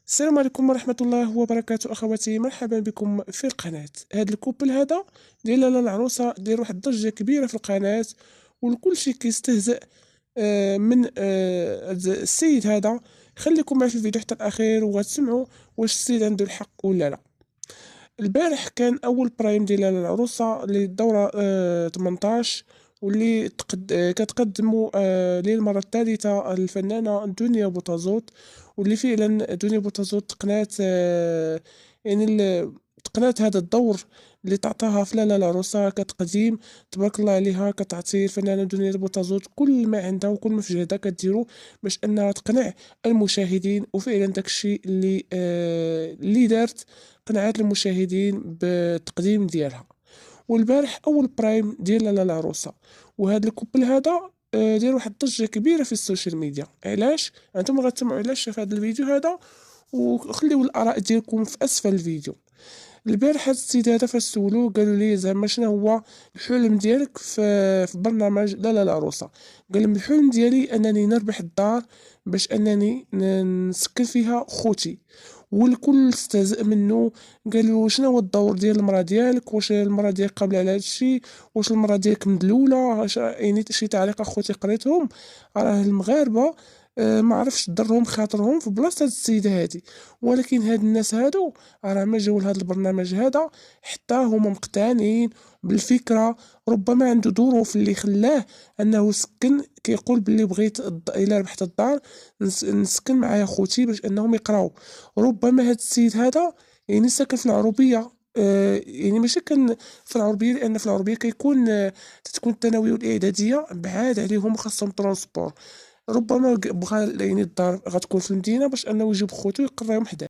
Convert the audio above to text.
السلام عليكم ورحمة الله وبركاته أخواتي، مرحبا بكم في القناة. هذا الكوبل هذا ديال لالا العروسة داير واحد الضجة كبيرة في القناة، والكل شي كيستهزئ من هاد السيد هذا. خليكم معي في الفيديو حتى الأخير وغتسمعوا واش السيد عنده الحق ولا لا. البارح كان أول برايم ديال لالا العروسة للدورة 18، واللي كتقدموا للمرة الثالثة الفنانة دنيا بوتازوت، واللي فعلا دنيا بوتازوت تقنات يعني تقنات هذا الدور اللي تعطاها في لالا العروسة كتقديم. تبارك الله عليها، كتعطي الفنانة دنيا بوتازوت كل ما عندها وكل ما في جهدها كديرو باش انها تقنع المشاهدين، وفعلا داكشي اللي دارت، قنعت المشاهدين بالتقديم ديالها. والبارح اول برايم ديال لالا العروسه، وهذا الكوبل هذا داير واحد الضجه كبيره في السوشيال ميديا. علاش؟ انتم غتسمعوا علاش في هذا الفيديو هذا، وخليو الاراء ديالكم في اسفل الفيديو. البارح هاد السيد هذا فاش سولوه قالوا لي زعما شنو هو الحلم ديالك في برنامج لالا العروسه. قال لهم الحلم ديالي انني نربح الدار باش انني نسكن فيها خوتي. والكل استهزأ منه، قالوا شنو هو الدور ديال المراه ديالك، واش المراه ديالك قابله على هذا الشيء، واش المراه ديالك مدلوله، يعني شي تعليق اخوتي قريتهم. راه المغاربه ما عرفش ضرهم خاطرهم في بلاصه هاد السيده هادي. ولكن هاد الناس هادو راه ما جاو لهاد البرنامج هذا حتى هما مقتنعين بالفكره. ربما عنده ظروف اللي خلاه انه سكن، كيقول باللي بغيت الا ربحت الدار نسكن معايا خوتي باش انهم يقراو. ربما هاد السيد هذا يعني ساكن في العروبيه، يعني ماشي كان في العربيه، لان في العربيه كيكون تتكون الثانويه والاعداديه بعاد عليهم، خاصهم ترونسبور. ربما بغى يعني الدار غتكون في المدينه باش انه يجيب خوتو يقراهم حداه.